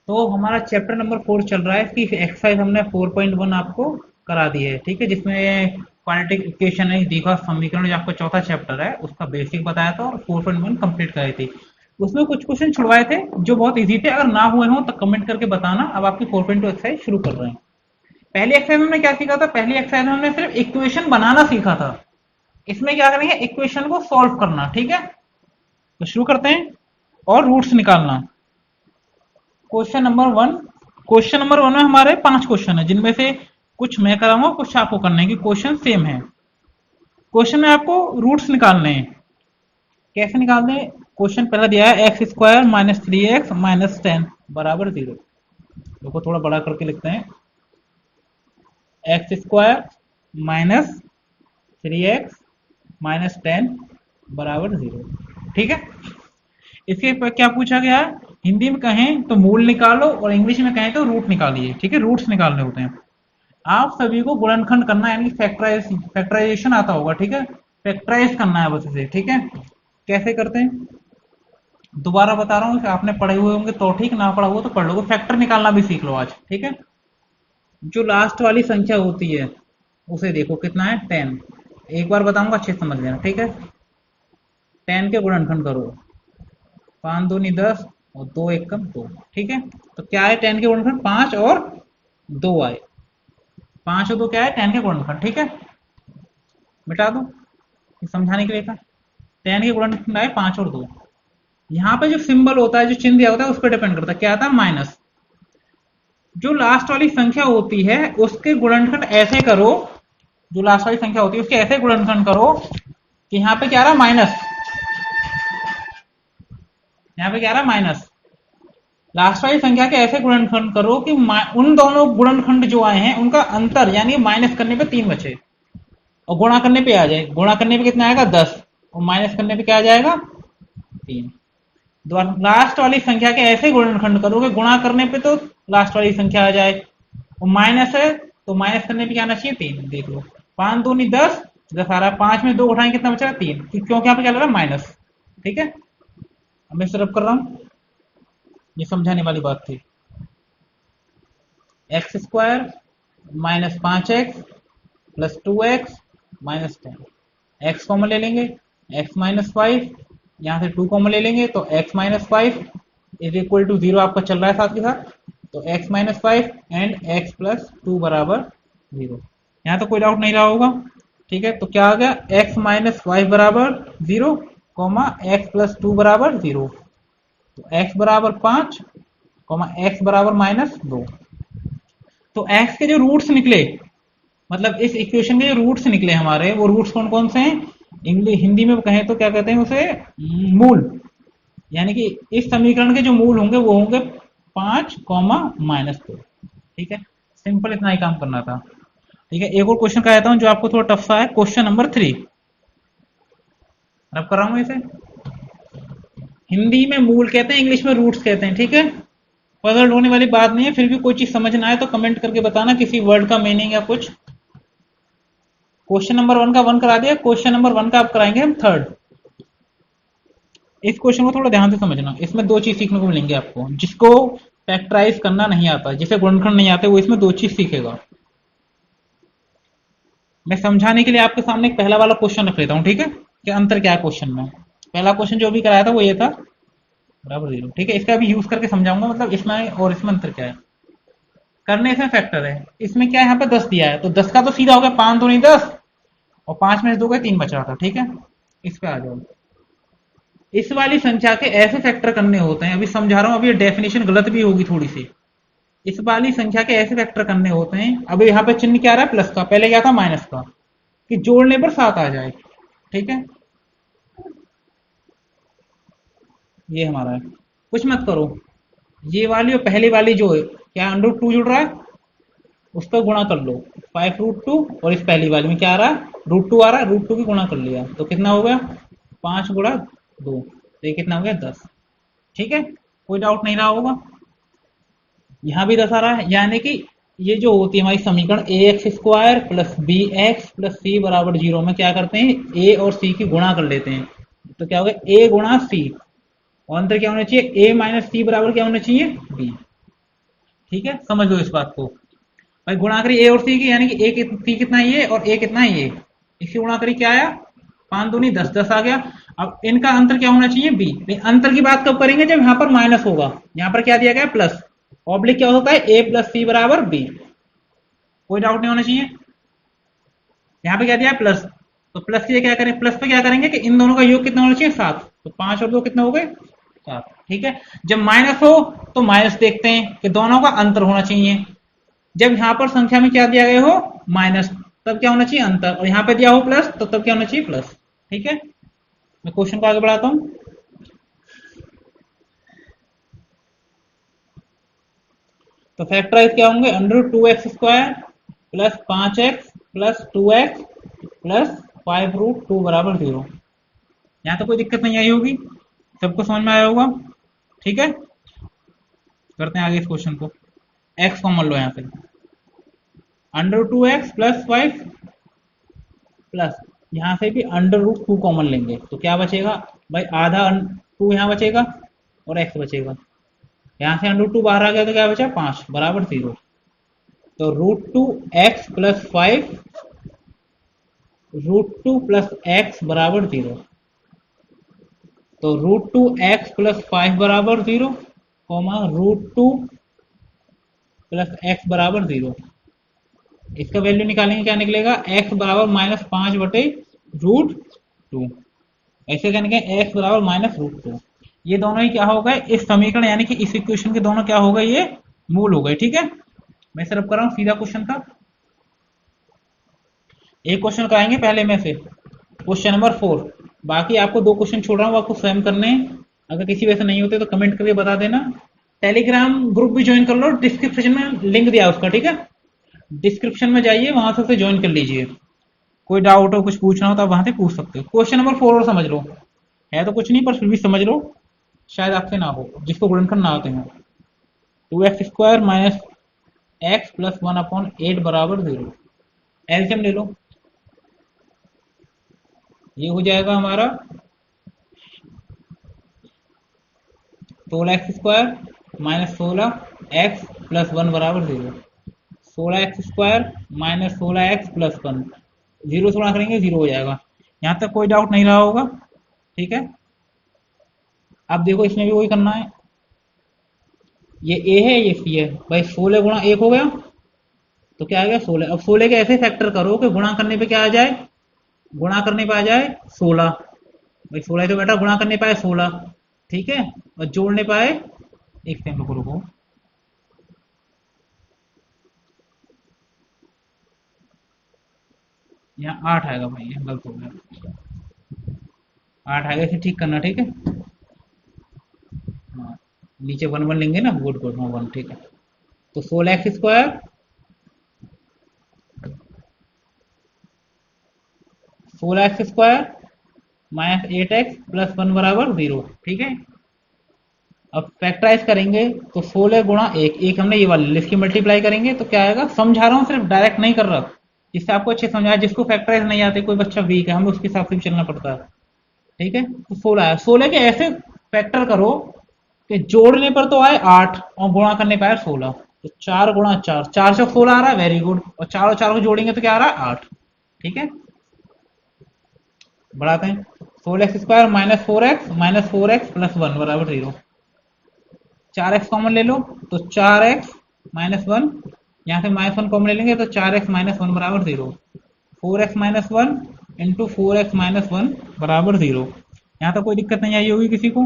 तो हमारा chapter number 4 चल रहा है। इसकी एक्सरसाइज हमने 4.1 आपको करा दी है, ठीक है, जिसमें क्वाड्रेटिक इक्वेशन है, द्विघात समीकरण जो आपका चौथा चैप्टर है उसका बेसिक बताया था और 4.1 कंप्लीट कराई थी। उसमें कुछ क्वेश्चन छुड़वाए थे जो बहुत इजी थे, अगर ना हुए हो तो कमेंट करके बताना। अब आपकी 4.2 एक्सरसाइज शुरू कर रहे हैं। पहली एक्सरसाइज में हमने क्या सीखा था? पहली एक्सरसाइज में हमने सिर्फ इक्वेशन बनाना सीखा था। इसमें क्या करेंगे? इक्वेशन को सॉल्व करना, ठीक है। तो शुरू करते हैं। और रूट्स निकालना। Question number 1। क्वेश्चन नंबर 1 में हमारे 5 क्वेश्चन है, जिनमें से कुछ मैं कराऊंगा, कुछ आपको करने हैं, कि क्वेश्चन सेम है। क्वेश्चन में आपको रूट्स निकालने हैं। कैसे निकालते हैं? क्वेश्चन पहला दिया है x square minus 3x minus 10 बराबर 0। देखो थोड़ा बड़ा करके लिखते हैं। X square minus 3x minus 10 बराबर 0, ठीक है। इसके पर क्या पूछा गया है? हिंदी में कहें तो मूल निकालो और इंग्लिश में कहें तो रूट निकालिए, ठीक है। रूट्स निकालने होते हैं। आप सभी को गुणनखंड करना है, यानी फैक्टराइजेशन आता होगा, ठीक है। फैक्टराइज करना है बस इसे, ठीक है। कैसे करते हैं दोबारा बता रहा हूँ, आपने पढ़े हुए होंगे तो ठीक, ना पढ़ा हुआ तो पढ़ लो। फैक्टर निकालना भी सीख लो आज, ठीक है। जो लास्ट वाली संख्या होती है उसे देखो कितना है, 10। एक बार बताऊंगा, अच्छे से समझ लेना, ठीक है। 10 के गुणनखंड करो, 5 दूनी 10 और 2 एकम 2, ठीक है। तो क्या है 10 के गुणनखंड? 5 और 2 आए। 5 और 2 क्या है? 10 के गुणनखंड, ठीक है। मिटा दो, ये समझाने के लिए था। 10 के गुणनखंड आए 5 और 2। यहाँ पे जो सिंबल होता है, जो चिन्ह दिया होता है, उस पर डिपेंड करता है। क्या आता है? माइनस। जो लास्ट वाली संख्या होती है उसके गुणनखंड ऐसे करो, जो लास्ट वाली संख्या होती है उसके ऐसे गुणनखंड करो कि यहाँ पे क्या आ रहा? माइनस। यहाँ पे क्या आ रहा? माइनस। लास्ट वाली संख्या के ऐसे गुणनखंड करो कि उन दोनों गुणनखंड जो आए हैं उनका अंतर, यानी माइनस करने पे 3 बचे और गुणा करने पे आ जाए। गुणा करने पे कितना आएगा? 10, और माइनस करने पे क्या आ जाएगा? 3। लास्ट वाली संख्या के ऐसे गुणनखंड करो कि गुणा करने पे तो लास्ट वाली संख्या आ जाए, और माइनस है तो माइनस करने पे क्या आना चाहिए? 3। देख लो, 5 दूनी 10, 10 आ रहा है। 5 में 2 उठाएं, कितना बचा? 3, क्योंकि यहाँ पे क्या लग रहा है? माइनस, ठीक है। अब मैं सिर्फ कर रहा हूं, ये समझाने वाली बात थी। X square minus 5x plus 2x minus 10। X common ले लेंगे, एक्स माइनस 5, यहाँ से 2 कॉमन ले लेंगे तो x minus 5 is equal to 0 आपका चल रहा है साथ के साथ। तो x minus 5 and x plus 2 बराबर 0। यहाँ तो कोई डाउट नहीं रहा होगा, ठीक है। तो क्या आ गया? एक्स माइनस 5 बराबर 0, कॉमा एक्स प्लस 2 बराबर 0। तो एक्स बराबर 5, कॉमा एक्स बराबर माइनस 2। तो एक्स के जो रूट्स निकले, मतलब इस इक्वेशन के जो रूट्स निकले हमारे, वो रूट्स कौन कौन से हैं? इंग्लिश हिंदी में कहें तो क्या कहते हैं उसे? मूल। यानी कि इस समीकरण के जो मूल होंगे वो होंगे 5 कॉमा माइनस 2, ठीक है। सिंपल इतना ही काम करना था, ठीक है। एक और क्वेश्चन कराता हूं जो आपको थोड़ा टफ सा है। क्वेश्चन नंबर 3 रब कर रहा हूं इसे। हिंदी में मूल कहते हैं, इंग्लिश में रूट्स कहते हैं, ठीक है। पजल होने वाली बात नहीं है, फिर भी कोई चीज समझ ना आए तो कमेंट करके बताना किसी वर्ड का मीनिंग या कुछ। क्वेश्चन नंबर 1 का 1 करा दिया। क्वेश्चन नंबर 1 का आप कराएंगे हम 3rd। इस क्वेश्चन को थोड़ा ध्यान से समझना, इसमें 2 चीज सीखने को मिलेंगे आपको। जिसको फैक्टराइज करना नहीं आता, जिसे गुणनखंड नहीं आते, वो इसमें 2 चीज सीखेगा। मैं समझाने के लिए आपके सामने एक पहला वाला क्वेश्चन रख लेता हूं, ठीक है। क्या अंतर क्या है क्वेश्चन में? पहला क्वेश्चन जो भी कराया था वो ये था, बराबर 0, ठीक है। इसका भी यूज करके समझाऊंगा, मतलब इसमें और इसमें अंतर क्या है। करने इसमें फैक्टर है, इसमें क्या है? यहाँ पे 10 दिया है तो 10 का तो सीधा हो गया, 5 दूनी 10 और 5 में से 2 गए, 3 बच रहा था, ठीक है। इस पे आ जाओ। इस वाली संख्या के ऐसे फैक्टर करने होते हैं, अभी समझा रहा हूं, अभी डेफिनेशन गलत भी होगी थोड़ी सी। इस वाली संख्या के ऐसे फैक्टर करने होते हैं, अभी यहाँ पे चिन्ह क्या आ रहा है? प्लस का, पहले क्या था? माइनस का, कि जोड़ने पर 7 आ जाए, ठीक है। ये हमारा है, कुछ मत करो। ये वाली और पहली वाली जो है, क्या √2 जुड़ रहा है, उसका गुणा कर लो, 5√2। और इस पहली वाली में क्या आ रहा है? √2 आ रहा है, √2 की गुणा कर लिया तो कितना हो गया? 5 गुणा 2, तो ये कितना हो गया? 10, ठीक है। कोई डाउट नहीं रहा होगा। यहाँ भी 10 आ रहा है, यानी कि ये जो होती है हमारी समीकरण ax square plus B X plus C बराबर 0 में क्या करते हैं? a और c की गुणा कर लेते हैं। तो क्या हो गया? a गुणा c, और अंतर क्या होना चाहिए? a माइनस सी बराबर क्या होना चाहिए? b। ठीक है, समझ लो इस बात को। भाई गुणा करी ए और सी की, यानी कि ए सी कितना ये और ए कितना ये, इसकी गुणा करी क्या आया, 5 दूनी 10, 10 आ गया। अब इनका अंतर क्या होना चाहिए, बी। लेकिन अंतर की बात कब करेंगे, जब यहाँ पर माइनस होगा। यहाँ पर क्या दिया गया, प्लस। ऑब्लिक क्या होता है, ए प्लस सी बराबर बी। कोई डाउट नहीं होना चाहिए। यहाँ पे क्या दिया है, प्लस। तो प्लस के लिए क्या करें, प्लस पे क्या करेंगे कि इन दोनों का योग कितना होना चाहिए, 7। तो 5 और 2 कितना हो गए, 7। ठीक है, जब माइनस हो तो माइनस देखते हैं कि दोनों का अंतर होना चाहिए। जब यहाँ पर संख्या में क्या दिया गया हो, माइनस, तब क्या होना चाहिए, अंतर। और यहाँ पे दिया हो प्लस, तो तब क्या होना चाहिए, प्लस। ठीक है, मैं क्वेश्चन को आगे बढ़ाता हूं। तो फैक्टराइज क्या होंगे, √2x² plus 5x plus 2x plus 5√2 बराबर 0। यहाँ तो कोई दिक्कत नहीं आई होगी, सबको समझ में आया होगा। ठीक है, करते हैं आगे इस क्वेश्चन को। x कॉमन लो यहाँ से, √2x प्लस 5 प्लस यहाँ से भी √2 कॉमन लेंगे, तो क्या बचेगा भाई, आधा 2 यहाँ बचेगा और x बचेगा। यहाँ से √2 बाहर आ गया तो क्या बचा, 5 बराबर 0। तो √2x प्लस 5 √2 प्लस x बराबर 0। तो √2x प्लस 5 बराबर 0, √2 प्लस x बराबर 0। इसका वैल्यू निकालेंगे, क्या निकलेगा, x बराबर -5/√2। ऐसे क्या निकलेगा, x बराबर -√2। ये दोनों ही क्या हो गए, इस समीकरण यानी कि इस इक्वेशन के दोनों क्या हो गए, ये मूल हो गए। ठीक है, मैं सिर्फ कर रहा हूं सीधा क्वेश्चन था। एक क्वेश्चन कराएंगे पहले में से, क्वेश्चन नंबर 4। बाकी आपको 2 क्वेश्चन छोड़ रहा हूँ, आपको स्वयं करने हैं। अगर किसी वजह से नहीं होते तो कमेंट करके बता देना। टेलीग्राम ग्रुप भी ज्वाइन कर लो, डिस्क्रिप्शन में लिंक दिया उसका। ठीक है, डिस्क्रिप्शन में जाइए, वहां से ज्वाइन कर लीजिए। कोई डाउट हो, कुछ पूछना हो तो आप वहां से पूछ सकते हो। क्वेश्चन नंबर 4 और समझ लो, है तो कुछ नहीं पर फिर भी समझ लो, शायद आपसे ना हो, जिसको गुणनखंड ना आते हैं। 2x² माइनस x प्लस 1/8 बराबर 0। एलसीएम ले लो, ये हो जाएगा हमारा 16x² माइनस 16x प्लस 1 बराबर 0। 16x² माइनस 16x प्लस 1, 0 से गुणा करेंगे 0 हो जाएगा। यहां तक कोई डाउट नहीं रहा होगा। ठीक है, अब देखो इसमें भी वही करना है, ये a है ये c है भाई, 16 गुणा 1 हो गया तो क्या आ गया, 16। अब 16 के ऐसे फैक्टर करो कि गुणा करने पे क्या आ जाए, गुणा करने पे आ जाए 16। भाई 16 तो बेटा गुणा करने पाए 16। ठीक है, और जोड़ने पाए, एक सेकंड रुको रुको, यहाँ 8 आएगा भाई, ये गलत हो गया, 8 आएगा, इसे ठीक करना। ठीक है, हाँ, नीचे 1 1 लेंगे ना, गुड गुड, हाँ 1। ठीक है, तो 16x² माइनस 8x प्लस 1 बराबर 0। ठीक है, अब फैक्टराइज करेंगे तो 16 गुणा 1, एक हमने ये वाली इसकी मल्टीप्लाई करेंगे तो क्या आएगा, समझा रहा हूँ सिर्फ, डायरेक्ट नहीं कर रहा, जिससे आपको अच्छे समझाया। जिसको फैक्टराइज नहीं आते, कोई बच्चा वीक है, हमें उसके हिसाब से भी चलना पड़ता है। ठीक है, तो 16 है, 16 के ऐसे फैक्टर करो कि जोड़ने पर तो आए 8 और गुणा करने पर आए 16। तो 4 गुणा 4, 4 से 16 आ रहा है, वेरी गुड। और 4 और 4 को जोड़ेंगे तो क्या आ रहा है, 8। ठीक है, बढ़ाते हैं, 16x² माइनस 4x प्लस 1 बराबर 0। 4x कॉमन ले लो तो 4x माइनस 1, यहाँ से -1 कॉमन ले लेंगे तो 4x माइनस 1 बराबर 0। 4x minus 1 into 4x minus 1 बराबर 0। यहाँ तक कोई दिक्कत नहीं आई होगी किसी को।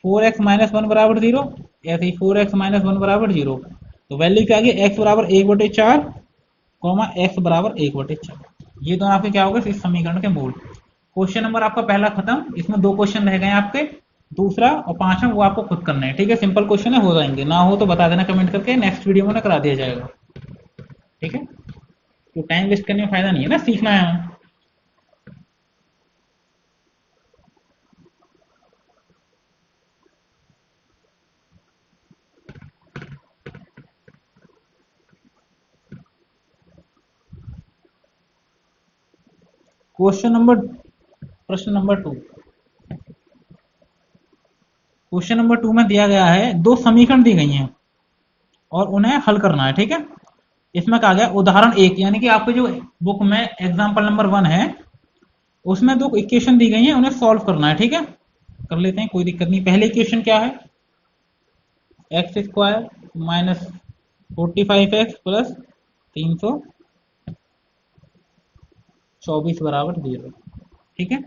4x माइनस 1 बराबर 0, ऐसे ही 4x माइनस 1 बराबर 0। तो वैल्यू क्या आ गई, x बराबर 1/4 कॉमा x बराबर 1/4। ये दोनों आपके क्या हो गए इस समीकरण के मूल। क्वेश्चन नंबर आपका पहला खत्म। इसमें 2 क्वेश्चन रह गए आपके, दूसरा और पांचवा वो आपको खुद करना है। ठीक है, सिंपल क्वेश्चन है, हो जाएंगे, ना हो तो बता देना कमेंट करके, नेक्स्ट वीडियो में ना करा दिया जाएगा। ठीक है, तो टाइम वेस्ट करने में फायदा नहीं है ना, सीखना है हमें। क्वेश्चन नंबर, प्रश्न नंबर 2। क्वेश्चन नंबर 2 में दिया गया है, 2 समीकरण दी गई हैं। और उन्हें हल करना है। ठीक है, इसमें कहा गया उदाहरण एक, यानी कि आपके जो बुक में एग्जाम्पल नंबर 1 है उसमें दो इक्वेशन दी गई हैं, उन्हें सॉल्व करना है। ठीक है, कर लेते हैं, कोई दिक्कत नहीं। पहले इक्वेशन क्या है, x square minus 45x plus 324 बराबर 0। ठीक है,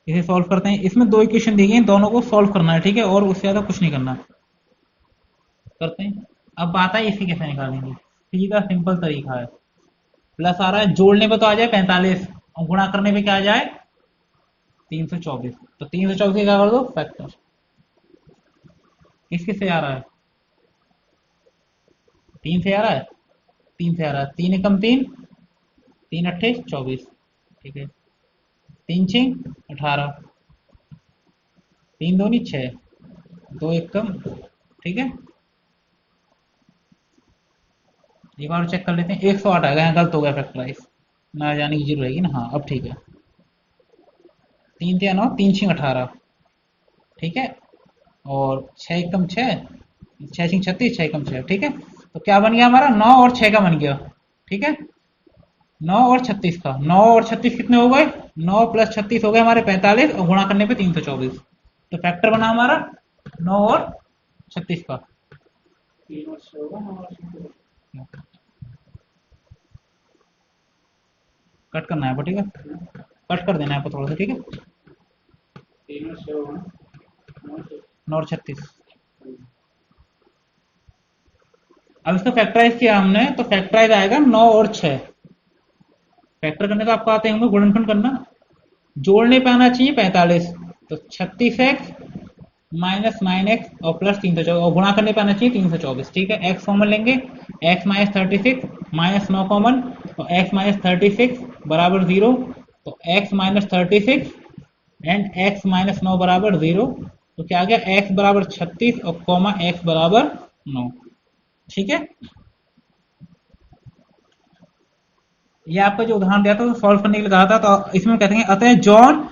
इसे सॉल्व करते हैं। इसमें दो इक्वेशन दी गई हैं, दोनों को सॉल्व करना है। ठीक है, और उससे ज्यादा कुछ नहीं करना। करते हैं। अब बात है इसे कैसे निकालेंगे, सीधा सिंपल तरीका है। प्लस आ रहा है, जोड़ने पे तो आ जाए 45 और गुणा करने पे क्या आ जाए 324। तो 324 क्या कर दो फैक्टर। किस किस से आ रहा है, 3 से आ रहा है, 3 से आ रहा है। 3 एकम 3, 3 अट्ठे 24। ठीक है, 3 छिंग 18, 3 दूनी 6, 2 एकम। ठीक है, एक बार चेक कर लेते हैं। 108 आएगा, यहाँ गलत हो गया फैक्टराइज, ना जाने की जरूरत रहेगी ना। हाँ अब ठीक है, 3 3 9, 3 छिंग 18। ठीक है, और 6 एकम 6, 6 छिंग 36, 6 एकम 6। ठीक है, तो क्या बन गया हमारा, 9 और 6 का बन गया। ठीक है, 9 और 36 का, 9 और 36 कितने हो गए, 9 प्लस 36 हो गए हमारे 45 और गुणा करने पे 324। तो फैक्टर बना हमारा 9 और 36 का। कट करना है, ठीक है, कट कर देना है आपको थोड़ा सा। ठीक है, 9 और 36। अब इसको फैक्टराइज किया हमने, तो फैक्टराइज आएगा 9 और 6। फैक्टर करने तो आपको आते होंगे, गुणनखंड करना। जोड़ने पे आना चाहिए 45, तो 36x माइनस 9x और प्लस 324, और गुणा करने पे आना चाहिए 324। ठीक है, x कॉमन लेंगे, x माइनस 36 माइनस 9 कॉमन, तो x माइनस 36 बराबर 0। तो x minus 36 and x minus 9 बराबर 0। तो क्या आ गया, x बराबर 36 और कॉमा x बराबर 9। ठीक है, ये आपका जो उदाहरण दिया था तो सॉल्व करने के लिए कहा था। तो इसमें कहते हैं अतः जॉन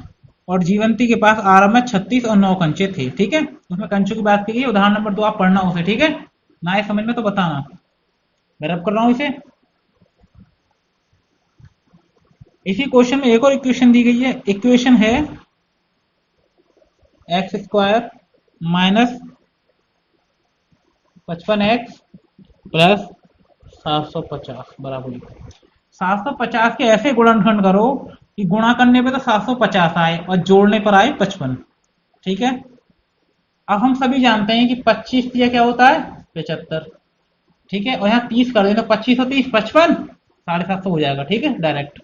और जीवंती के पास आरंभ में 36 और 9 कंचे थे। ठीक है, उसमें कंचों की बात की गई। उदाहरण नंबर 2 आप पढ़ना उसे। ठीक है, ना ये समझ में तो बताना। मैं रब कर रहा हूं इसे। इसी क्वेश्चन में एक और इक्वेशन दी गई है। इक्वेशन है x square minus 55x plus 750 बराबर 750 के ऐसे गुणनखंड करो कि गुणा करने पे तो 750 आए और जोड़ने पर आए 55। ठीक है, अब हम सभी जानते हैं कि 25 दिया क्या होता है 75। ठीक है, और यहाँ 30 कर दें तो 25 और 30 55, 750 हो जाएगा। ठीक है, डायरेक्ट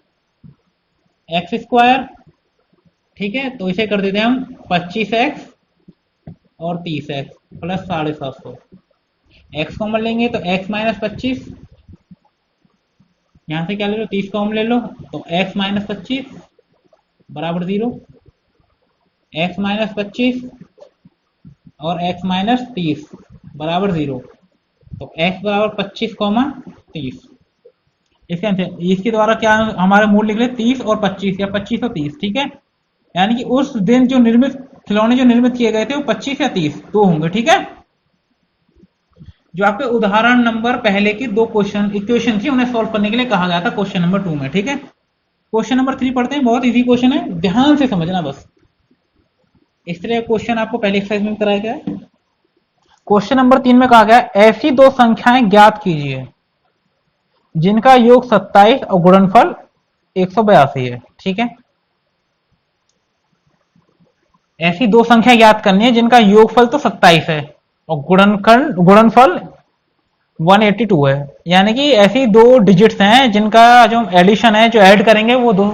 एक्स स्क्वायर। ठीक है, तो इसे कर देते हैं हम 25x और 30x प्लस 750। एक्स कॉमन लेंगे तो x माइनस 25, यहां से क्या ले लो 30 कॉमन ले लो, तो x माइनस 25 बराबर 0। x माइनस 25 और x माइनस 30 बराबर 0। तो x बराबर 25 कॉमा 30। इसके आंसर इसके द्वारा क्या हमारे मूल निकले 30 और 25 या 25 और 30। ठीक है, यानी कि उस दिन जो निर्मित खिलौने जो निर्मित किए गए थे वो 25 या 30 दो होंगे। ठीक है, जो आपके उदाहरण नंबर पहले की दो क्वेश्चन इक्वेशन थी उन्हें सॉल्व करने के लिए कहा गया था क्वेश्चन नंबर 2 में। ठीक है, क्वेश्चन नंबर 3 पढ़ते हैं। बहुत इजी क्वेश्चन है, ध्यान से समझना बस। इस तरह क्वेश्चन आपको पहले एक्सरसाइज में कराया गया है। क्वेश्चन नंबर 3 में कहा गया ऐसी दो संख्याएं ज्ञात कीजिए जिनका योग 27 और गुणनफल 182 है। ठीक है, ऐसी दो संख्या ज्ञात करनी है जिनका योगफल तो 27 है और गुणनफल 182 है। यानी कि ऐसी दो डिजिट्स हैं जिनका जो एडिशन है, जो ऐड करेंगे वो दो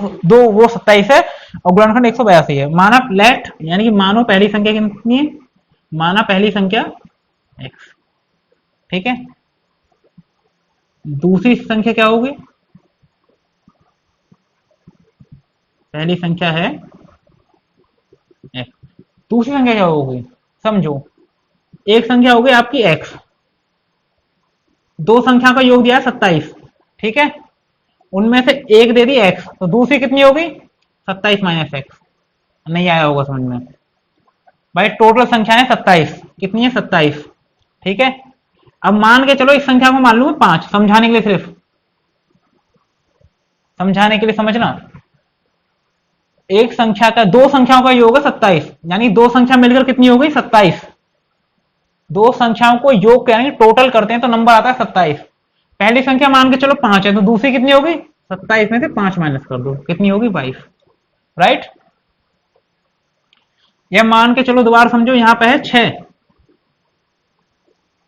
वो 27 है और गुणनखंड 182 है। माना लेट, यानी कि मानो पहली संख्या कितनी है, माना पहली संख्या x। ठीक है, दूसरी संख्या क्या होगी, पहली संख्या है x, दूसरी संख्या क्या होगी, समझो एक संख्या होगी आपकी x, दो संख्या का योग दिया 27। ठीक है, उनमें से एक दे दी x, तो दूसरी कितनी होगी 27 माइनस एक्स। नहीं आया होगा समझ में भाई, टोटल संख्या है 27, कितनी है 27। ठीक है, अब मान के चलो इस संख्या को मान लूं 5, समझाने के लिए, सिर्फ समझाने के लिए समझना। एक संख्या का, दो संख्याओं का योग है 27, यानी दो संख्या मिलकर कितनी हो गई 27। दो संख्याओं को योग यानी टोटल करते हैं तो नंबर आता है 27। पहली संख्या मान के चलो 5 है, तो दूसरी कितनी होगी 27 में से 5 माइनस कर दो, कितनी होगी 22, राइट। यह मान के चलो दोबारा समझो, यहां पे है 6,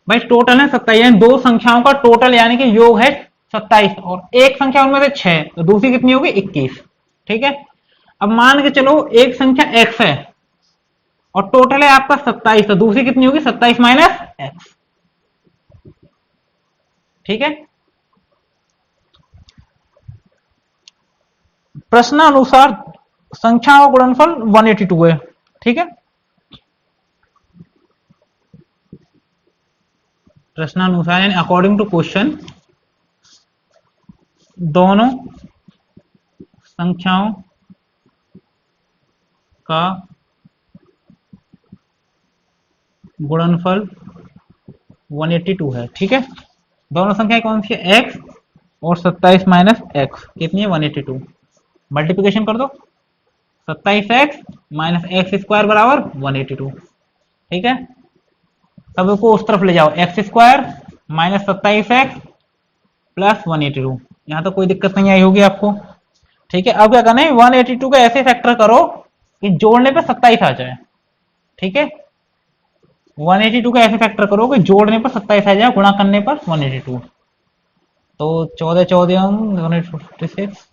भाई टोटल है 27, यानी दो संख्याओं का टोटल यानी कि योग है 27 और एक संख्या उनमें से 6, तो दूसरी कितनी होगी 21, ठीक है। अब मान के चलो एक संख्या x है और टोटल है आपका 27, तो दूसरी कितनी होगी 27 माइनस x, ठीक है। प्रश्नानुसार संख्याओं का गुणनफल 182 है, ठीक है। प्रश्नानुसार यानी अकॉर्डिंग टू क्वेश्चन दोनों संख्याओं का गुणनफल 182 है, ठीक है। दोनों संख्याएं कौन सी है, x और 27 माइनस x, कितनी है 182। मल्टीप्लिकेशन कर दो, 27x माइनस एक्स स्क्वायर बराबर 182, ठीक है। सबको उस तरफ ले जाओ, x square minus 27x plus 182, यहां तो कोई दिक्कत नहीं आई होगी आपको, ठीक है। अब क्या करना है, 182 का ऐसे फैक्टर करो कि जोड़ने पे 27 आ जाए, ठीक है। 182 का ऐसे फैक्टर करो कि जोड़ने पर 27 आ जाए, गुणा करने पर 182, तो 14 14 56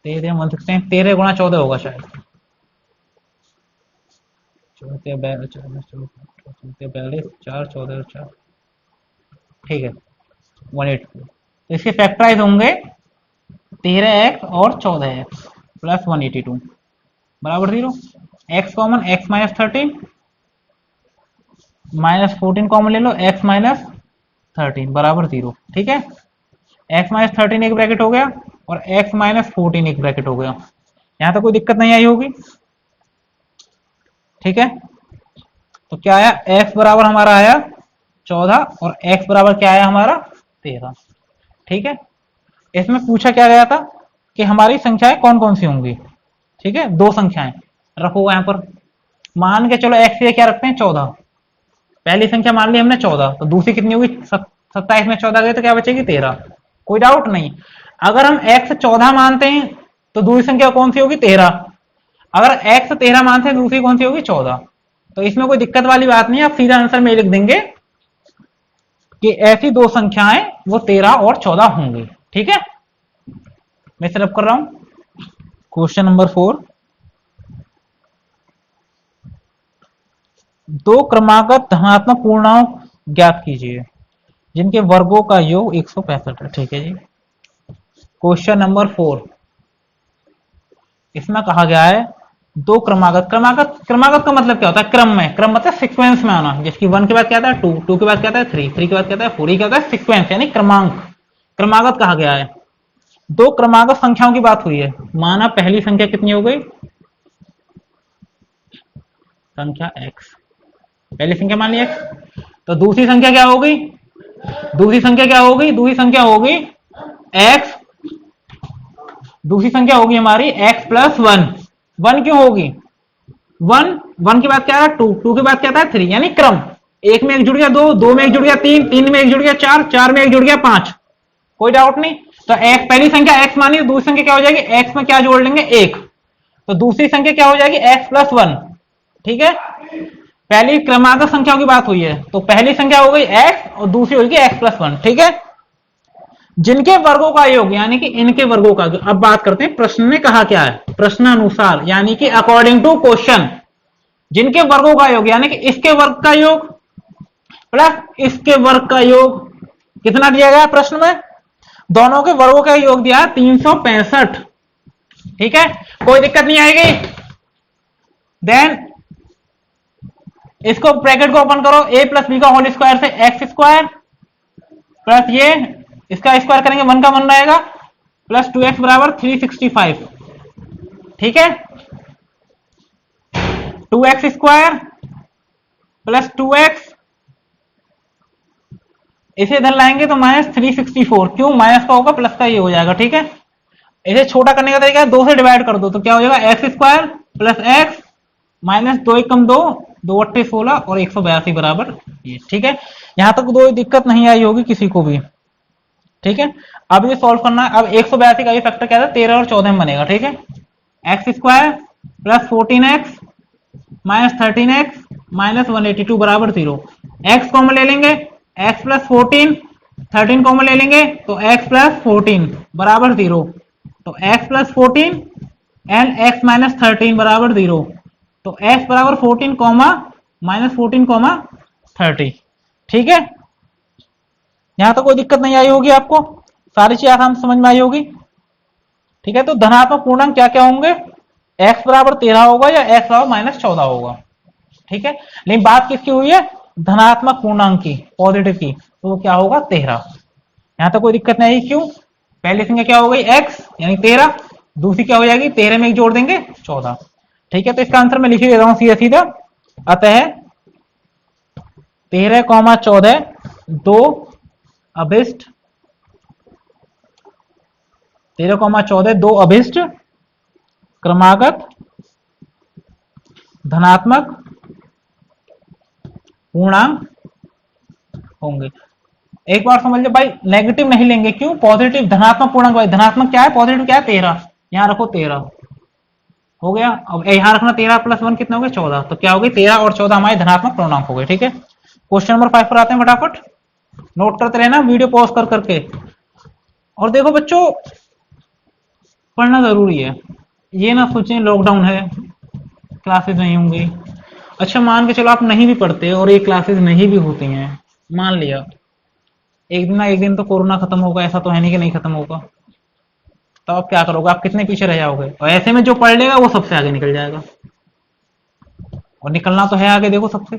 13 116, 13 गुणा 14 होगा शायद, 42 4 14 4, ठीक है 182। तो इसके फैक्टराइज होंगे 13x और 14x प्लस 182 बराबर 0। x common, x minus 13 minus 14 common ले लो, x माइनस 13 बराबर 0, ठीक है। x माइनस 13 एक ब्रैकेट हो गया और x माइनस 14 एक ब्रैकेट हो गया, यहां तो कोई दिक्कत नहीं आई होगी, ठीक है। तो क्या आया, x बराबर हमारा आया 14 और x बराबर क्या आया हमारा 13, ठीक है। इसमें पूछा क्या गया था कि हमारी संख्याएं कौन कौन सी होंगी, ठीक है। दो संख्याएं रखो यहां पर, मान के चलो x से क्या रखते हैं 14, पहली संख्या मान ली हमने 14, तो दूसरी कितनी होगी 27 में 14 गए तो क्या बचेगी 13, कोई डाउट नहीं। अगर हम x 14 मानते हैं तो दूसरी संख्या कौन सी होगी 13, अगर x 13 मानते हैं दूसरी कौन सी होगी 14, तो इसमें कोई दिक्कत वाली बात नहीं है, आप सीधा आंसर में लिख देंगे कि ऐसी दो संख्याएं वो 13 और 14 होंगी, ठीक है। मैं सिर्फ कर रहा हूं क्वेश्चन नंबर 4, दो क्रमागत धनात्मक पूर्णांक ज्ञात कीजिए जिनके वर्गों का योग 165 है, ठीक है जी। क्वेश्चन नंबर 4, इसमें कहा गया है दो क्रमागत, क्रमागत का मतलब क्या होता है, क्रम में, क्रम मतलब सीक्वेंस में आना, जिसकी 1 के बाद क्या आता है 2, 2 के बाद क्या आता है 3, 3 के बाद क्या आता है 4, क्या होता है सीक्वेंस यानी क्रमांक, क्रमागत कहा गया है। दो क्रमागत संख्याओं की बात हुई है, माना पहली संख्या कितनी हो गई, संख्या x, पहली संख्या मान ली x, तो दूसरी संख्या क्या होगी, दूसरी संख्या क्या होगी, दूसरी संख्या होगी x, दूसरी संख्या होगी हमारी x प्लस 1, 1 क्यों होगी, 1, 1 के बाद क्या है 2, 2 के बाद क्या था 3, यानी क्रम, एक में एक जुड़ गया 2, 2 में एक जुड़ गया 3, 3 में एक जुड़ गया 4, 4 में एक जुड़ गया 5, कोई डाउट नहीं। तो x, पहली संख्या x मानी तो दूसरी संख्या क्या हो जाएगी, x में क्या जोड़ लेंगे 1, तो दूसरी संख्या क्या हो जाएगी x प्लस 1, ठीक है। पहली क्रमागत संख्याओं की बात हुई है, तो पहली संख्या हो गई x और दूसरी होगी x प्लस 1, ठीक है। जिनके वर्गों का योग यानी कि इनके वर्गों का, अब बात करते हैं प्रश्न में कहा क्या है, प्रश्नानुसार यानी कि अकॉर्डिंग टू क्वेश्चन, जिनके वर्गों का योग यानी कि इसके वर्ग का योग प्लस इसके वर्ग का योग कितना दिया गया प्रश्न में, दोनों के वर्गों का योग दिया 365, ठीक है, कोई दिक्कत नहीं आएगी। देन इसको ब्रैकेट को ओपन करो, a प्लस बी का होल स्क्वायर से एक्स स्क्वायर प्लस ये इसका स्क्वायर करेंगे 1 का 1 रहेगा प्लस 2x बराबर 365, ठीक है। 2x स्क्वायर प्लस 2x इसे इधर लाएंगे तो -364, क्यों, माइनस का होगा प्लस का ये हो जाएगा, ठीक है। इसे छोटा करने का तरीका है 2 से डिवाइड कर दो तो क्या हो जाएगा x square plus x minus 2 एकम 2, 2 अट्ठे 16 और 182 बराबर ये, ठीक है। यहां तक कोई दिक्कत नहीं आई होगी किसी को भी, ठीक है। अब ये सॉल्व करना है। अब 182 का ये फैक्टर क्या था, 13 और 14 में बनेगा, ठीक है। X square plus 14x minus 13x minus 182 बराबर 0। एक्स कॉमन ले लेंगे, x प्लस 14, 13 कॉमन ले लेंगे तो x प्लस 14 बराबर 0। तो x plus 14 and x minus 13 बराबर 0। तो x बराबर 14 कॉमा माइनस 14 कॉमा 30, ठीक है। यहां तो कोई दिक्कत नहीं आई होगी आपको, सारी चीज आसान समझ में आई होगी, ठीक है। तो धनात्मक पूर्णांक क्या क्या होंगे, x बराबर 13 होगा या x बराबर -14 होगा, ठीक है। लेकिन बात किसकी हुई है, धनात्मक पूर्णांक की, पॉजिटिव की, तो वो क्या होगा 13। यहां तक कोई दिक्कत नहीं आई, क्यों, पहली संख्या क्या हो गई x यानी 13, दूसरी क्या हो जाएगी 13 में एक जोड़ देंगे 14, ठीक है। तो इसका आंसर मैं लिख ही देता हूं सीधा सीधा। अतः 13,14 दो अभिष्ट 13,14 दो अभिष्ट क्रमागत धनात्मक पूर्णांक होंगे। एक बार समझ लो भाई, नेगेटिव नहीं लेंगे, क्यों, पॉजिटिव धनात्मक पूर्णांक, भाई धनात्मक क्या है, पॉजिटिव क्या है 13, यहां रखो 13 हो गया। अब यहां रखना 13 प्लस 1 कितना हो गया 14, तो क्या हो गई 13 और 14 हमारे धनात्मक पूर्णांक हो गए, ठीक है। क्वेश्चन नंबर 5 पर आते हैं, फटाफट नोट करते रहना वीडियो पॉज कर करके। और देखो बच्चों, पढ़ना जरूरी है, ये ना सोचें लॉकडाउन है क्लासेस नहीं होंगी। अच्छा मान के चलो आप नहीं भी पढ़ते और ये क्लासेस नहीं भी होती हैं, मान लिया एक दिन ना एक दिन तो कोरोना खत्म होगा, ऐसा तो है नहीं कि नहीं खत्म होगा, तो आप क्या करोगे, आप कितने पीछे रह जाओगे। और ऐसे में जो पढ़ लेगा वो सबसे आगे निकल जाएगा, और निकलना तो है आगे, देखो सबसे,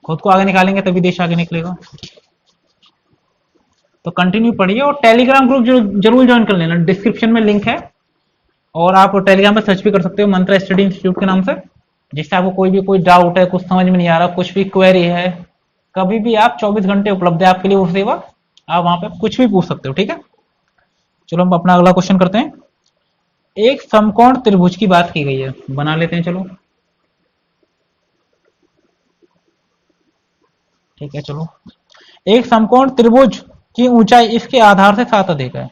खुद को आगे निकालेंगे तभी देश आगे निकलेगा। तो कंटिन्यू पढ़िए और टेलीग्राम ग्रुप जरूर ज्वाइन कर लेना, डिस्क्रिप्शन में लिंक है, और आप टेलीग्राम पर सर्च भी कर सकते हो मंत्रा स्टडी इंस्टीट्यूट के नाम से, जिससे आपको कोई डाउट है, कुछ समझ में नहीं आ रहा, कुछ भी क्वेरी है, कभी भी आप 24 घंटे उपलब्ध है आपके लिए वो सेवा, आप वहां पे कुछ भी पूछ सकते हो, ठीक है। चलो हम अपना अगला क्वेश्चन करते हैं। एक समकोण त्रिभुज की बात की गई है, बना लेते हैं चलो, ठीक है। चलो, एक समकोण त्रिभुज की ऊंचाई इसके आधार से 7 अधिक है,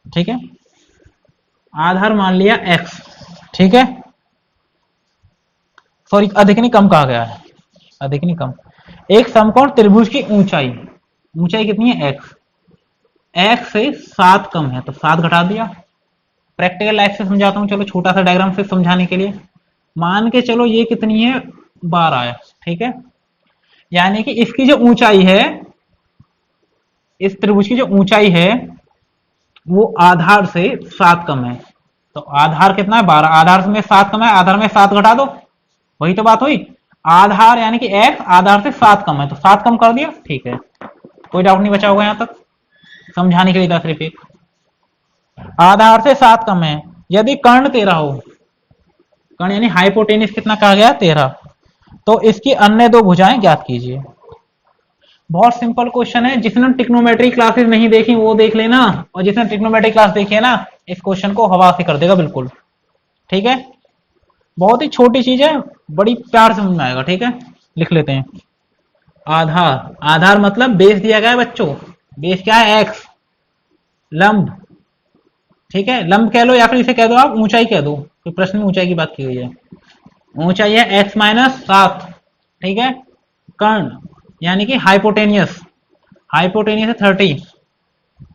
ठीक है। आधार मान लिया x, ठीक है, सॉरी अधिक नहीं कम कहा गया है, अधिक नहीं कम। एक समकोण त्रिभुज की ऊंचाई, ऊंचाई कितनी है x, x से 7 कम है, तो 7 घटा दिया। प्रैक्टिकल लाइफ से समझाता हूं, चलो छोटा सा डायग्राम से समझाने के लिए। मान के चलो ये कितनी है 12 है, ठीक है। यानी कि इसकी जो ऊंचाई है, इस त्रिभुज की जो ऊंचाई है वो आधार से 7 कम है। तो आधार कितना है 12, आधार में 7 कम है, आधार में 7 घटा दो, वही तो बात हुई। आधार यानी कि x आधार से 7 कम है, तो 7 कम कर दिया, ठीक है। कोई डाउट नहीं बचा होगा यहां तक, समझाने के लिए था सिर्फ एक। आधार से 7 कम है, यदि कर्ण 13 हो, कर्ण यानी हाइपोटेनिस कितना कहा गया 13, तो इसकी अन्य दो भुजाएं ज्ञात कीजिए। बहुत सिंपल क्वेश्चन है, जिसने ट्रिग्नोमेट्री क्लासेस नहीं देखी वो देख लेना, और जिसने ट्रिग्नोमेट्री क्लास देखी है ना, इस क्वेश्चन को हवा से कर देगा बिल्कुल, ठीक है। बहुत ही छोटी चीज है, बड़ी प्यार से समझ में आएगा, ठीक है। लिख लेते हैं आधार, आधार मतलब बेस दिया गया है बच्चों, बेस क्या है x, लंब, ठीक है, लंब कह लो या फिर इसे कह दो आप ऊंचाई कह दो, तो प्रश्न में ऊंचाई की बात की गई है। ऊंचाई है x माइनस 7, ठीक है। कर्ण यानी कि हाइपोटेनियस, हाइपोटेनियस है 30,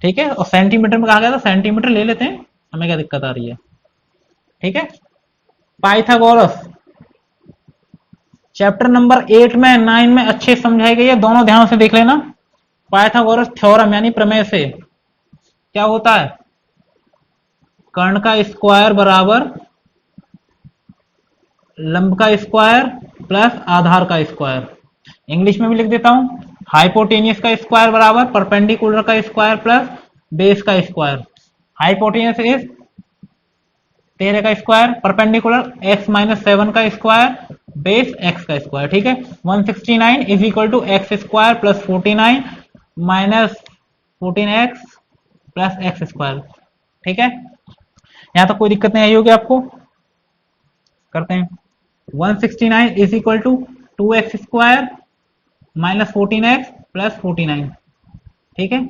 ठीक है। और सेंटीमीटर में कहा गया था, सेंटीमीटर ले लेते हैं, हमें क्या दिक्कत आ रही है, ठीक है। पाइथागोरस चैप्टर नंबर 8 में 9 में अच्छे समझाई गई है, दोनों ध्यान से देख लेना। पाइथागोरस थ्योरम यानी प्रमेय से क्या होता है, कर्ण का स्क्वायर बराबर लंब का स्क्वायर प्लस आधार का स्क्वायर। इंग्लिश में भी लिख देता हूं, हाइपोटेनियस का स्क्वायर बराबर परपेंडिकुलर का स्क्वायर प्लस बेस का स्क्वायर। हाइपोटेनियस इज 13 का स्क्वायर परपेंडिकुलर x माइनस 7 का स्क्वायर बेस x का स्क्वायर, ठीक है। 169 is equal to x square plus 49 minus 14x plus x square, ठीक है। यहां तक कोई दिक्कत नहीं आई होगी आपको, करते हैं। 169 is equal to 2x square minus 14x plus 49, ठीक है।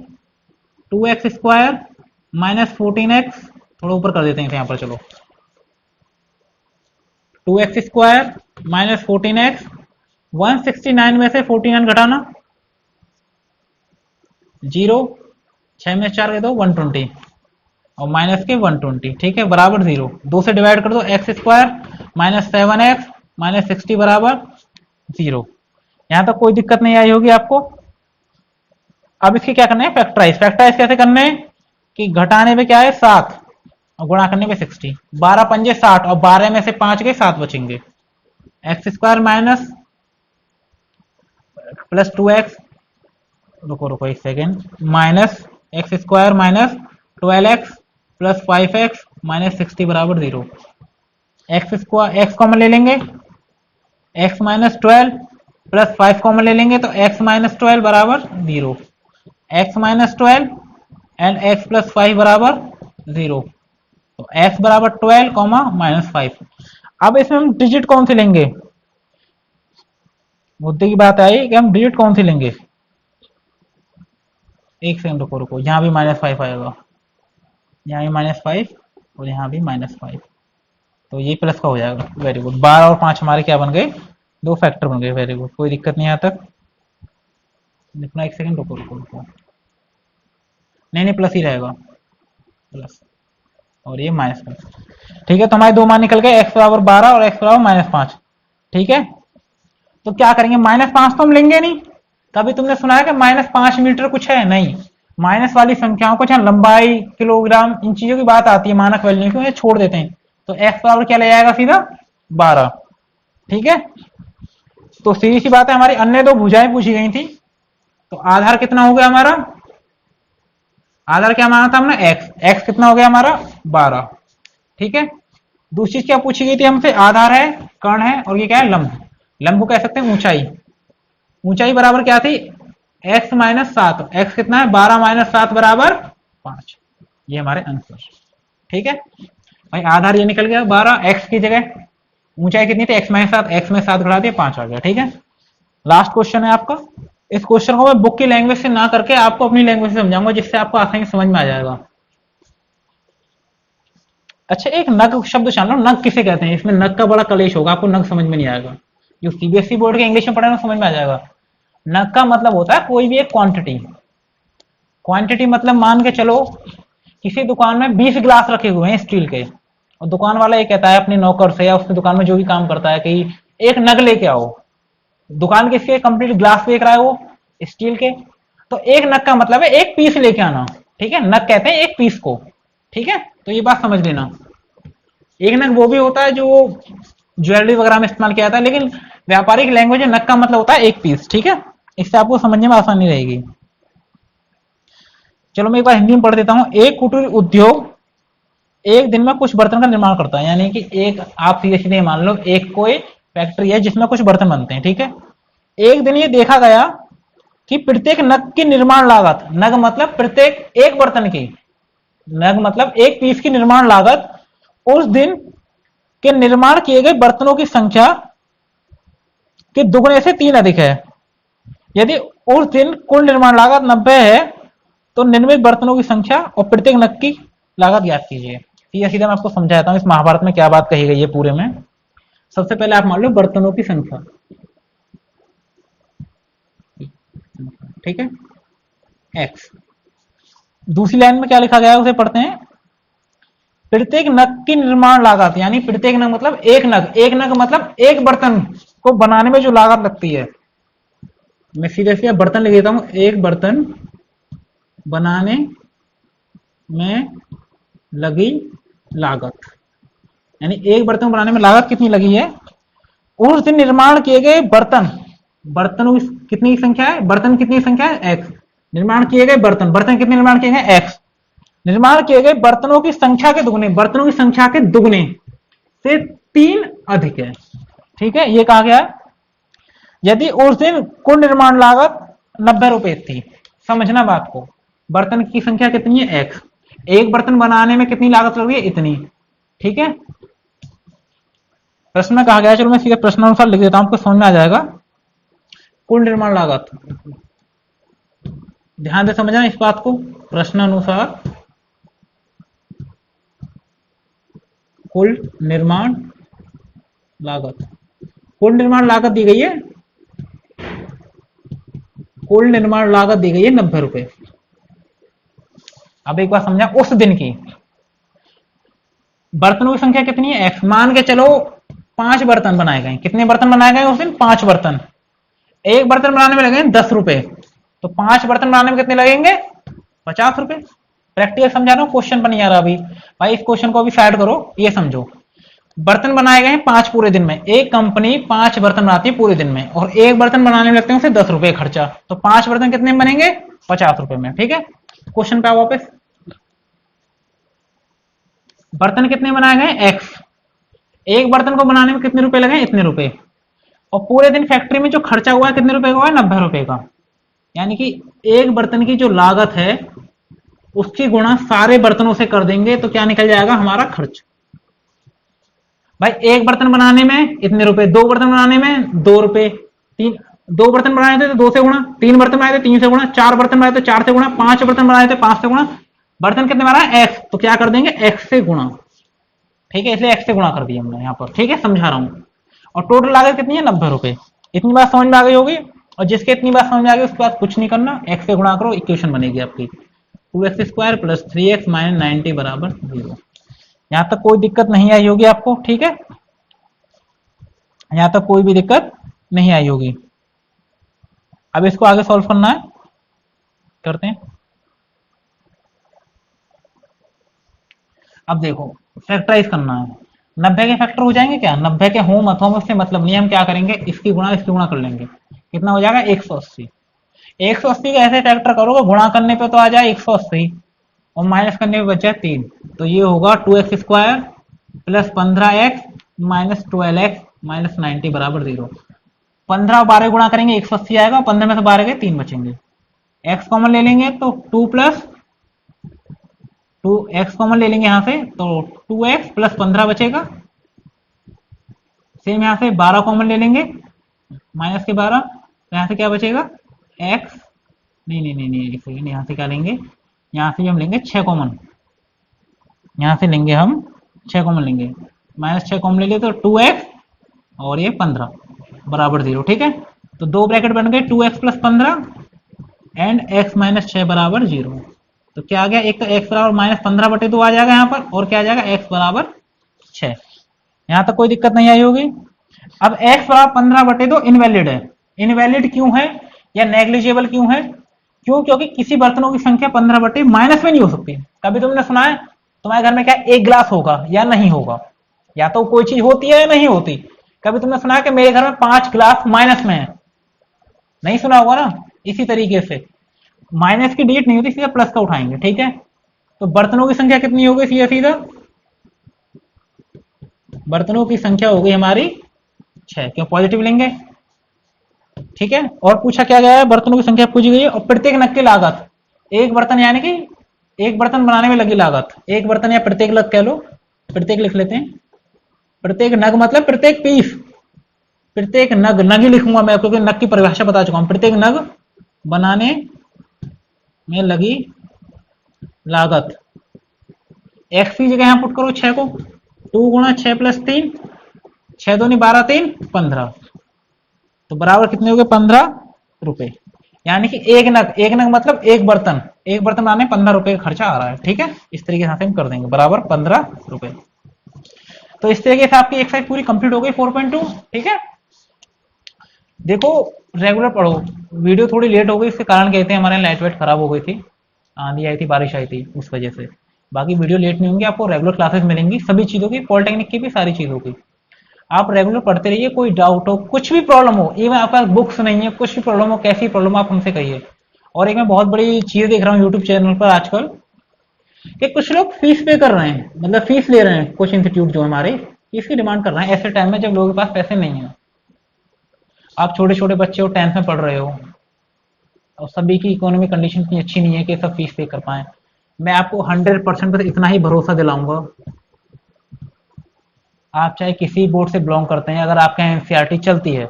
2x स्क्वायर माइनस 14x, थोड़ा ऊपर कर देते हैं यहां पर, चलो 2x स्क्वायर माइनस 14x, 169 में से 49 घटाना 0, 6 में 4 के दो 120 और माइनस के 120, ठीक है, बराबर 0। 2 से डिवाइड कर दो, x square minus 7x minus 60 बराबर 0। यहां तक कोई दिक्कत नहीं आई होगी आपको। अब इसके क्या करना है, फैक्टराइज। फैक्टराइज कैसे करने हैं कि घटाने में क्या है 7 और गुणा करने में 60, 12 पंजे 60 और 12 में से 5 गए 7 बचेंगे। X square minus plus 2x, रुको एक second, minus x square minus 12x plus 5x minus 60 बराबर 0। एक्स स्क्वायर एक्स कॉमन ले लेंगे, x माइनस 12 प्लस 5 कॉमन ले लेंगे तो x माइनस 12 बराबर 0। x minus 12 and x plus 5 बराबर 0, तो x बराबर 12 कॉमा माइनस 5। अब इसमें हम डिजिट कौन से लेंगे, मुद्दे की बात आई कि हम डिजिट कौन से लेंगे। एक सेकंड रुको, यहां भी माइनस 5 आएगा, यहाँ भी माइनस 5 और यहाँ भी माइनस 5, तो ये प्लस का हो जाएगा। वेरी गुड, 12 और 5 हमारे क्या बन गए, 2 फैक्टर बन गए। वेरी गुड, कोई दिक्कत नहीं यहाँ तक। लिखना, एक सेकंड रुको, नहीं प्लस ही रहेगा, प्लस और ये माइनस 5, ठीक है। तो हमारे दो मान निकल गए, x बराबर 12 और x बराबर माइनस 5, ठीक है। तो क्या करेंगे, माइनस 5 तो हम लेंगे नहीं। कभी तुमने सुना है कि माइनस 5 मीटर कुछ है, नहीं। माइनस वाली संख्याओं को जहां लंबाई, किलोग्राम, इन चीजों की बात आती है, मानक वैल्यू को ये छोड़ देते हैं। तो x बराबर क्या ले जाएगा, सीधा 12, ठीक है। तो सीधी सी बात है, हमारी अन्य दो भुजाएं पूछी गई थी, तो आधार कितना हो गया हमारा, आधार क्या माना था हमने, x कितना हो गया हमारा 12, ठीक है। दूसरी चीज क्या पूछी गई थी हमसे, आधार है, कर्ण है, और ये क्या है, लंब। लंब को कह सकते हैं ऊंचाई। ऊंचाई बराबर क्या थी, x माइनस 7, x कितना है 12 माइनस 7 बराबर 5, ये हमारे आंसर, ठीक है भाई। आधार ये निकल गया 12, x की जगह ऊंचाई कितनी थी, x माइनस 7, x में 7 घटा दिया 5 आ गया, ठीक है। लास्ट क्वेश्चन है आपका। इस क्वेश्चन को मैं बुक की लैंग्वेज से ना करके आपको अपनी लैंग्वेज से समझाऊंगा, जिससे आपको आसानी से समझ में आ जाएगा। अच्छा, एक नग शब्द जान लो, नग किसे कहते हैं। इसमें नग का बड़ा कलेश होगा, आपको नग समझ में नहीं आएगा। जो सीबीएसई बोर्ड के इंग्लिश में पढ़े ना समझ में आ जाएगा। नग का मतलब होता है कोई भी एक क्वांटिटी। क्वांटिटी मतलब मान के चलो किसी दुकान में 20 ग्लास रखे हुए हैं स्टील के, और दुकान वाला ये कहता है अपने नौकर से या उसकी दुकान में जो भी काम करता है कि एक नग लेके आओ। दुकान किसके, कंप्लीट ग्लास बेच रहा है वो स्टील के, तो एक नग का मतलब है एक पीस लेके आना, ठीक है। नग कहते हैं एक पीस को, ठीक है। तो ये बात समझ लेना। एक नग वो भी होता है जो ज्वेलरी वगैरह में इस्तेमाल किया जाता है, लेकिन व्यापारिक लैंग्वेज में नग का मतलब होता है एक पीस, ठीक है। इससे आपको समझने में आसानी रहेगी। चलो मैं एक बार हिंदी में पढ़ देता हूं। एक कुटीर उद्योग एक दिन में कुछ बर्तन का निर्माण करता है, यानी कि एक, आप सीधे सीधे मान लो एक कोई फैक्ट्री है जिसमें कुछ बर्तन बनते हैं, ठीक है। एक दिन ये देखा गया कि प्रत्येक नग की निर्माण लागत, नग मतलब प्रत्येक एक बर्तन की, नग मतलब एक पीस की निर्माण लागत उस दिन के निर्माण किए गए बर्तनों की संख्या के दुगने से 3 अधिक है। यदि उस दिन कुल निर्माण लागत 90 है तो निर्मित बर्तनों की संख्या और प्रत्येक नग की लागत ज्ञात कीजिए। सीधा सीधा मैं आपको समझाता हूं इस महाभारत में क्या बात कही गई है पूरे में। सबसे पहले आप मान लो बर्तनों की संख्या, ठीक है, x। दूसरी लाइन में क्या लिखा गया है उसे पढ़ते हैं। प्रत्येक नग की निर्माण लागत, यानी प्रत्येक नग मतलब एक नग, एक नग मतलब एक बर्तन को बनाने में जो लागत लगती है। मैं सीधे सीधे बर्तन लिख देता हूं, एक बर्तन बनाने में लगी लागत, यानी एक बर्तन बनाने में लागत कितनी लगी है। उस दिन निर्माण किए गए बर्तन, बर्तनों की कितनी संख्या है, बर्तन कितनी संख्या है x, निर्माण किए गए बर्तन, बर्तन कितने निर्माण किए गए x, निर्माण किए गए बर्तनों की संख्या के दुगने, बर्तनों की संख्या के दुगने से 3 अधिक है। ठीक है, ये कहा गया है। यदि उस दिन कुल निर्माण लागत 90 रुपए थी, समझना बात को, बर्तन की संख्या कितनी है एक्स, एक बर्तन बनाने में कितनी लागत लग रही है इतनी। ठीक है, प्रश्न में कहा गया, चलो मैं सीधे प्रश्नानुसार लिख देता हूं, आपको समझ में आ जाएगा। कुल निर्माण लागत, ध्यान से समझना इस बात को, प्रश्नानुसार कुल निर्माण लागत, कुल निर्माण लागत दी गई है, कुल निर्माण लागत दी गई है 90 रुपए। अब एक बार समझा, उस दिन की बर्तनों की संख्या कितनी है एक्स, मान के चलो 5 बर्तन बनाए गए, कितने बर्तन बनाए गए उस दिन, 5 बर्तन, एक बर्तन बनाने में लगे 10 रुपए, तो 5 बर्तन बनाने में कितने लगेंगे 50 रुपए। प्रैक्टिकल समझा रहा हूं, क्वेश्चन पर नहीं आ रहा अभी भाई, इस क्वेश्चन को अभी साइड करो, ये समझो। बर्तन बनाए गए हैं 5 पूरे दिन में, एक कंपनी 5 बर्तन बनाती है पूरे दिन में, और एक बर्तन बनाने में लगते हैं उसे 10 रुपए खर्चा, तो 5 बर्तन कितने में बनेंगे 50 रुपए में। ठीक है, क्वेश्चन पे आओ वापस, बर्तन कितने बनाए गए एक्स, एक बर्तन को बनाने में कितने रुपए लगे इतने रुपए, और पूरे दिन फैक्ट्री में जो खर्चा हुआ है कितने रुपए का हुआ है 90 रुपए का, यानी कि एक बर्तन की जो लागत है उसकी गुणा सारे बर्तनों से कर देंगे, तो क्या निकल जाएगा हमारा खर्च। भाई एक बर्तन बनाने में इतने रुपए, 2 बर्तन बनाने में 2 रुपए, 3, 2 बर्तन बनाए थे तो 2 से गुणा, 3 बर्तन बनाए थे 3 से गुणा, 4 बर्तन बनाए थे 4 से गुणा, 5 बर्तन बनाए थे 5 से गुणा, बर्तन कितने बना है एक्स, तो क्या कर देंगे एक्स से गुणा। ठीक है, इसलिए एक्स से गुणा कर दिया हमने यहाँ पर। ठीक है, समझा रहा हूं, और टोटल लागत कितनी है 90 रुपए। इतनी बात समझ में आ गई होगी, और जिसके इतनी बात समझ में आ गई उसके बाद कुछ नहीं करना, एक्स से गुणा करो, इक्वेशन बनेगी आपकी 2x² + 3x - 90 = 0। यहां तक कोई दिक्कत नहीं आई होगी आपको। ठीक है, यहां तक कोई भी दिक्कत नहीं आई होगी। अब इसको आगे सॉल्व करना है, करते हैं। अब देखो फैक्टराइज करना है, 90 के फैक्टर हो जाएंगे क्या, 90 के होम अथवा उससे मतलब नहीं, हम क्या करेंगे इसकी गुणा कर लेंगे, कितना हो जाएगा 180। 180 के ऐसे फैक्टर करोगे गुणा करने पे तो आ जाए 180, और माइनस करने पे बच जाए 3, तो ये होगा 2x² + 15x - 12x - 90 = 0। 15 और 12 गुणा करेंगे 180 आएगा, 15 में से 12 गए 3 बचेंगे, x कॉमन ले लेंगे तो 2 + 2x कॉमन ले लेंगे यहां से, तो 2x + 15 बचेगा, सेम यहां से 12 कॉमन ले लेंगे, माइनस के 12, तो यहां से क्या बचेगा x, नहीं एक सेकेंड, यहां से क्या लेंगे, यहां से भी हम लेंगे 6 कॉमन, यहां से लेंगे हम 6 कॉमन लेंगे, -6 कॉमन ले लिए तो 2x और ये 15 = 0। ठीक है, तो 2 ब्रैकेट बन गए 2x + 15 एंड x - 6 = 0। तो क्या आ गया, एक तो x = -15/2 आ जाएगा यहाँ पर, और क्या आ जाएगा x = 6। यहां तक कोई दिक्कत नहीं आई होगी। अब x = 15/2 इनवैलिड है, इनवैलिड क्यों है या नेग्लिजिबल क्यों है, क्यों, क्योंकि किसी बर्तनों की संख्या 15/, माइनस में नहीं हो सकती। कभी तुमने सुना है तुम्हारे घर में क्या एक गिलास होगा या नहीं होगा, या तो कोई चीज होती है या नहीं होती। कभी तुमने सुना है कि मेरे घर में 5 गिलास माइनस में है, नहीं सुना होगा ना। इसी तरीके से माइनस की डिजिट नहीं होती, सीधा प्लस का उठाएंगे। ठीक है, तो बर्तनों की संख्या कितनी हो गई, सीधा सीधा बर्तनों की संख्या हो गई हमारी 6, क्यों पॉजिटिव लेंगे। ठीक है, और पूछा क्या गया है, बर्तनों की संख्या पूछी गई है, और प्रत्येक नग की लागत, एक बर्तन यानी कि एक बर्तन बनाने में लगी लागत, एक बर्तन या प्रत्येक नग कह लो, प्रत्येक लिख लेते हैं, प्रत्येक नग मतलब प्रत्येक पीस, प्रत्येक नग, नग ही लिखूंगा मैं क्योंकि नग की परिभाषा बता चुका हूं, प्रत्येक नग बनाने में लगी लागत, एक्स की जगह यहां पुट करो 6 को, 2 × 6 + 3, 6 2 12 3 15, तो बराबर कितने हो गए 15 रुपए। यानी कि एक नग मतलब एक बर्तन बनाने 15 रुपए का खर्चा आ रहा है। ठीक है, इस तरीके से हम कर देंगे बराबर 15 रुपए। तो इस तरीके से आपकी एक्सरसाइज पूरी कंप्लीट हो गई 4.2। ठीक है, देखो रेगुलर पढ़ो, वीडियो थोड़ी लेट हो गई, इसके कारण कहते हैं हमारे लाइट वेट खराब हो गई थी, आंधी आई थी, बारिश आई थी, उस वजह से। बाकी वीडियो लेट नहीं होंगी, आपको रेगुलर क्लासेस मिलेंगी सभी चीजों की, पॉलिटेक्निक की भी सारी चीजों की। आप रेगुलर पढ़ते रहिए, कोई डाउट हो, कुछ भी प्रॉब्लम हो, इवन आपके पास बुक्स नहीं है, कुछ भी प्रॉब्लम हो, कैसी प्रॉब्लम आप हमसे कहिए। और एक मैं बहुत बड़ी चीज देख रहा हूँ यूट्यूब चैनल पर आजकल, कि कुछ लोग फीस पे कर रहे हैं, मतलब फीस ले रहे हैं, कुछ इंस्टीट्यूट जो हमारे फीस की डिमांड कर रहे हैं ऐसे टाइम में जब लोगों के पास पैसे नहीं है। आप छोटे छोटे बच्चे हो, 10th में पढ़ रहे हो, और सभी की इकोनॉमिक कंडीशन इतनी अच्छी नहीं है कि सब फीस पे कर पाए। मैं आपको 100% बस इतना ही भरोसा दिलाऊंगा, आप चाहे किसी बोर्ड से बिलोंग करते हैं, अगर आपके यहाँ एनसीईआरटी चलती है,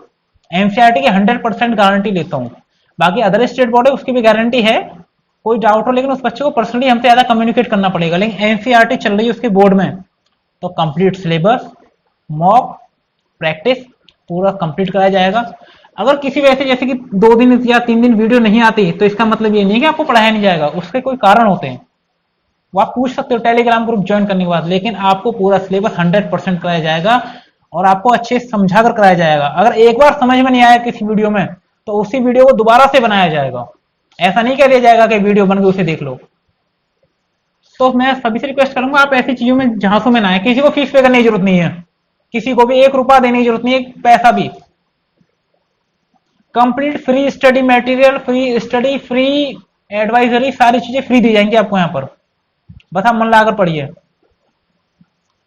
एनसीईआरटी की 100% गारंटी लेता हूँ। बाकी अदर स्टेट बोर्ड है उसकी भी गारंटी है, कोई डाउट हो, लेकिन उस बच्चे को पर्सनली हमसे ज्यादा कम्युनिकेट करना पड़ेगा। लेकिन एनसीईआरटी चल रही है उसके बोर्ड में, तो कंप्लीट सिलेबस, मॉक, प्रैक्टिस पूरा कंप्लीट कराया जाएगा। अगर किसी वजह से जैसे कि 2 दिन या 3 दिन वीडियो नहीं आती, तो इसका मतलब ये नहीं कि आपको पढ़ाया नहीं जाएगा, उसके कोई कारण होते हैं, वो आप पूछ सकते हो टेलीग्राम ग्रुप ज्वाइन करने के बाद। लेकिन आपको पूरा सिलेबस 100% कराया जाएगा और आपको अच्छे से समझा कर कराया जाएगा। अगर एक बार समझ में नहीं आया किसी वीडियो में, तो उसी वीडियो को दोबारा से बनाया जाएगा, ऐसा नहीं कह दिया जाएगा कि वीडियो बन गई उसे देख लो। तो मैं सभी से रिक्वेस्ट करूंगा, आप ऐसी चीजों में झांसों में ना आए। किसी को फीस पे करने की जरूरत नहीं है, किसी को भी 1 रुपया देने की जरूरत नहीं है, एक पैसा भी। Complete free study material, free study, free advisory, सारी चीजें फ्री दी जाएंगी आपको यहाँ पर, बस आप मन लगाकर पढ़िए।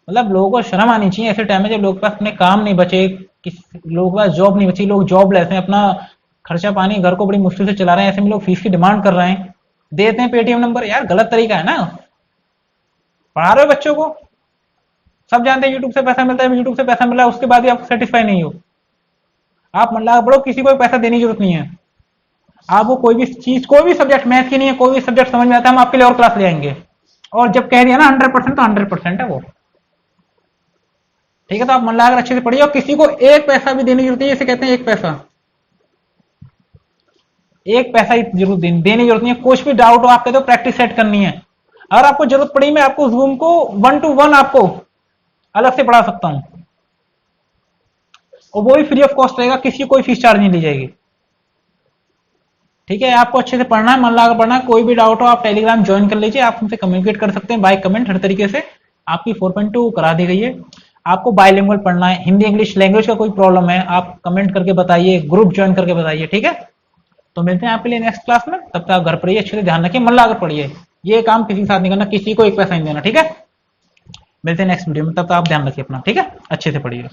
मतलब लोगों को शर्म आनी चाहिए ऐसे टाइम में जब लोगों के पास अपने काम नहीं बचे, किस लोगों के पास जॉब नहीं बची, लोग जॉब लेते हैं, अपना खर्चा पानी घर को बड़ी मुश्किल से चला रहे हैं, ऐसे में लोग फीस की डिमांड कर रहे हैं, देते हैं पेटीएम नंबर। यार गलत तरीका है ना, पढ़ा रहे हो बच्चों को, सब जानते हैं यूट्यूब से पैसा मिलता है, यूट्यूब से पैसा मिला उसके बाद भी आप सेटिस्फाई नहीं हो। आप मन लगा पढ़ो, किसी को पैसा देने की जरूरत नहीं है। आपको कोई भी चीज, कोई भी सब्जेक्ट, मैथ की नहीं है, कोई भी सब्जेक्ट समझ में आता है, हम आपके लिए और क्लास ले आएंगे। और जब कह दिया ना 100%, तो 100% है वो, ठीक है। तो आप मन लगाकर अच्छे से पढ़िए, और किसी को एक पैसा भी देने की जरूरत नहीं है। जैसे कहते हैं एक पैसा, एक पैसा की जरूरत देने की जरूरत नहीं है। कुछ भी डाउट हो आप कहते हो प्रैक्टिस सेट करनी है, अगर आपको जरूरत पड़ी मैं आपको जूम को 1 to 1 आपको अलग से पढ़ा सकता हूं, और वो भी फ्री ऑफ कॉस्ट रहेगा, किसी कोई फीस चार्ज नहीं ली जाएगी, ठीक है। आपको अच्छे से पढ़ना है, मन लगा पढ़ना है। कोई भी डाउट हो आप टेलीग्राम ज्वाइन कर लीजिए, आप हमसे कम्युनिकेट कर सकते हैं बाय कमेंट, हर तरीके से आपकी 4.2 करा दी गई है। आपको बायलिंगुअल पढ़ना है, हिंदी इंग्लिश लैंग्वेज का कोई प्रॉब्लम है, आप कमेंट करके बताइए, ग्रुप ज्वाइन करके बताइए, ठीक है। तो मिलते हैं आपके लिए नेक्स्ट क्लास में, तब तक आप घर पर ही अच्छे से ध्यान रखिए, मन लगाकर पढ़िए। ये काम किसी के साथ नहीं करना, किसी को एक पैसा नहीं देना, ठीक है। मिलते हैं नेक्स्ट वीडियो में, तब तक आप ध्यान रखिए अपना, ठीक है, अच्छे से पढ़िए।